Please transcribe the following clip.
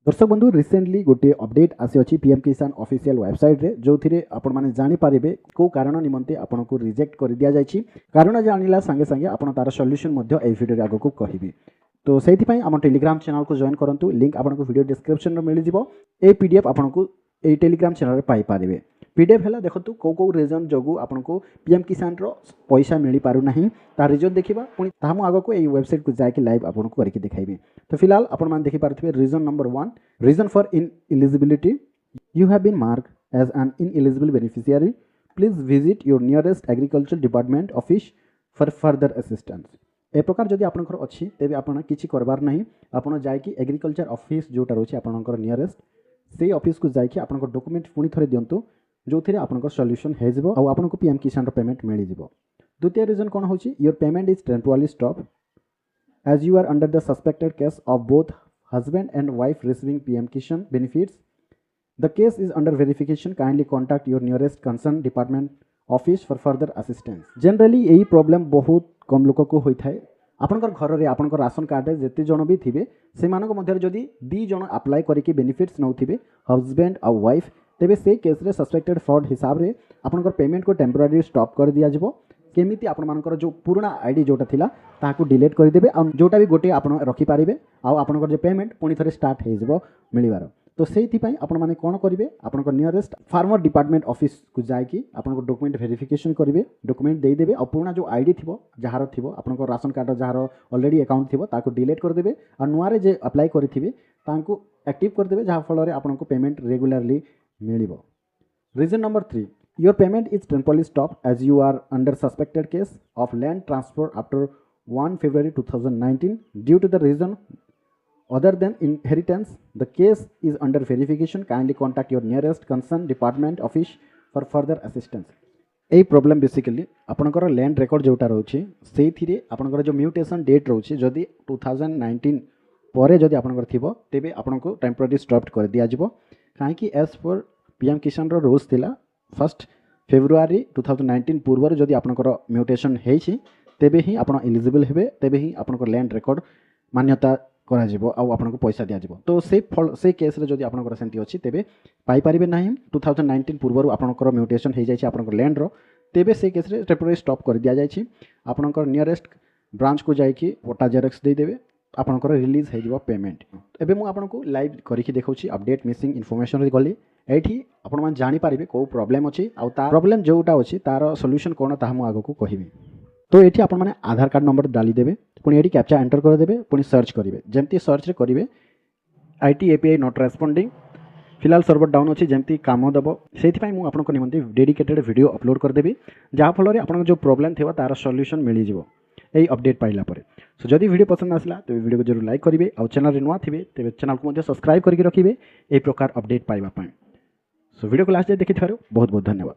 दर्शक बंधु रिसेंटली गोटे अपडेट आसी अच्छी पीएम किसान ऑफिशियल वेबसाइट रे जो थी आपण मैंने जानीपारे कौ कारण निमंते आपन को रिजेक्ट कर दिया जायछि कारण जानिला संगे संगे आपण तार सॉल्यूशन मध्य ए वीडियो आगो को कहिबी। तो सेहिथि आम टेलीग्राम चैनल को जॉइन करंतु लिंक आपन को वीडियो डिस्क्रिप्शन में मिल जिवो। ए पीडीएफ आपन को ए टेलीग्राम चैनल पाई पारिबे। पीडीएफ है देखो कौ रिजन जो आपन को पीएम किसान रो पैसा मिल पारु नहीं तार रिजन देखा पुणी तामु आग को ये वेबसाइट को जाके लाइव आपन को करके दिखाइबे। तो फिलहाल आपण मान देखि पारथिबे region number 1 region for ineligibility you have been marked as an ineligible beneficiary please visit your nearest agriculture department office for further assistance. ए प्रकार जदि आपनकर अछि तेबे आपण किछि करबार नहीं आपण जायकि एग्रीकल्चर ऑफिस जोटा रोछि आपनकर नियरेस्ट से ऑफिस को जायकि आपनकर डॉक्यूमेंट पुणी थरे दियंतु जो थिरे आपनकर सॉल्यूशन हे जिवो आ आपनको पीएम किसान रो पेमेंट मिलि जिवो। द्वितीय रीजन कोन होछि your payment is temporarily stop as you are under the suspected case of both husband and wife receiving PM Kisan benefits. The case is under verification. Kindly contact your nearest concerned department office for further assistance. Generally यही problem बहुत कम लोक को होई थाए। आपनकर घर रे आपनकर राशन कार्ड रे जेते जण भी थिबे से मानक मध्य जदि 2 जण अप्लाई करिके बेनिफिट्स नउथिबे हस्बैंड और वाइफ तेबे से केस रे सस्पेक्टेड फ्रॉड हिसाब रे आपनकर पेमेंट को टेम्पोररी स्टॉप कर दिया जिवो। केमिति आपण मानकर जो पुराना आईडी जोटा थिला ताहाकु डिलीट कर देबे आ जोटा भी गोटे आपण रखि पारिबे आ आपनकर जो पेमेंट पुणी थरे स्टार्ट हे जिवो मिलिबार। तो सेहि पई आपण माने कोन करिवे आपनकर नियरेस्ट फार्मर डिपार्टमेंट ऑफिस को जायकि आपनकर डॉक्यूमेंट वेरिफिकेशन करिवे डॉक्यूमेंट देई देबे आ पुराना जो आईडी थिबो जहार थिबो आपनकर राशन कार्ड जहार ऑलरेडी अकाउंट थिबो ताको डिलीट कर देबे आ नुआरे जे अप्लाई करिथिबे तांको एक्टिव कर देबे जहा फल रे आपनको पेमेंट रेगुलरली मिलिबो। Region number 3 your payment is temporarily stopped as you are under suspected case of land transfer after 1 February 2019 due to the reason other than inheritance. The case is under verification. Kindly contact your nearest concerned department office for further assistance. A problem basically आपनकर land record जोटा रोचे से थिरे आपनकर जो mutation date रोचे जदि 2019 परे जदि आपनकर थिबो तेबे आपनको टेम्पोररी स्टॉप कर दिया जिवो काहेकि एज पर पीएम किसान रो रूल्स थिला 1 फेब्रुआरी 2019 पूर्व जदि आपनकर म्यूटेशन हेछि तेबे ही आपण एलिजिबल हेबे तेबे ही आपनकर लैंड रिकॉर्ड मान्यता करा जिवो आ आपनको पैसा दिया जिवो। तो से केस रे जदि आपनकर सेंति अछि तेबे पाई परिबे नाही 2019 पूर्व आपनकर म्यूटेशन हे जायछि आपनकर लैंड रो तेबे से केस रे टेम्पोररी स्टॉप कर दिया जायछि आपनकर नियरेस्ट ब्रांच को जायकि वोटा जेरक्स दे देबे आपनकर रिलीज हे जिवो पेमेंट। एबे मु आपनको लाइव करिकि देखौछि अपडेट मिसिंग इन्फॉर्मेशन रे गली एठी आपण मान जानि पारिबे को प्रॉब्लम अछि आ ता प्रॉब्लम जोटा अछि तार सॉल्यूशन कोन ताहा मु आगो को कहिबी। तो एठी आपण माने आधार कार्ड नंबर डाली देबे पुणी एठी कैप्चा एंटर कर देबे पुणी सर्च करिवे जेमती सर्च रे करिवे आईटी एपीआई नॉट रेस्पोंडिंग फिलहाल सर्वर डाउन अछि जेमती काम दबो सेथि पई मु आपनको निमंते डेडिकेटेड वीडियो अपलोड कर देबी जहा फल रे आपण जो प्रॉब्लम थेबा तार सॉल्यूशन मिलि जिवो एई अपडेट पाइला परे। सो जदि वीडियो पसंद आसला तो वीडियो को जरूर लाइक करिवे आ चैनल रे नुवा थिबे तेबे चैनल को मध्ये सब्सक्राइब करके रखिबे ए प्रकार अपडेट पाइबा पई। सो वीडियो को लास्ट जाए देखि बहुत बहुत धन्यवाद।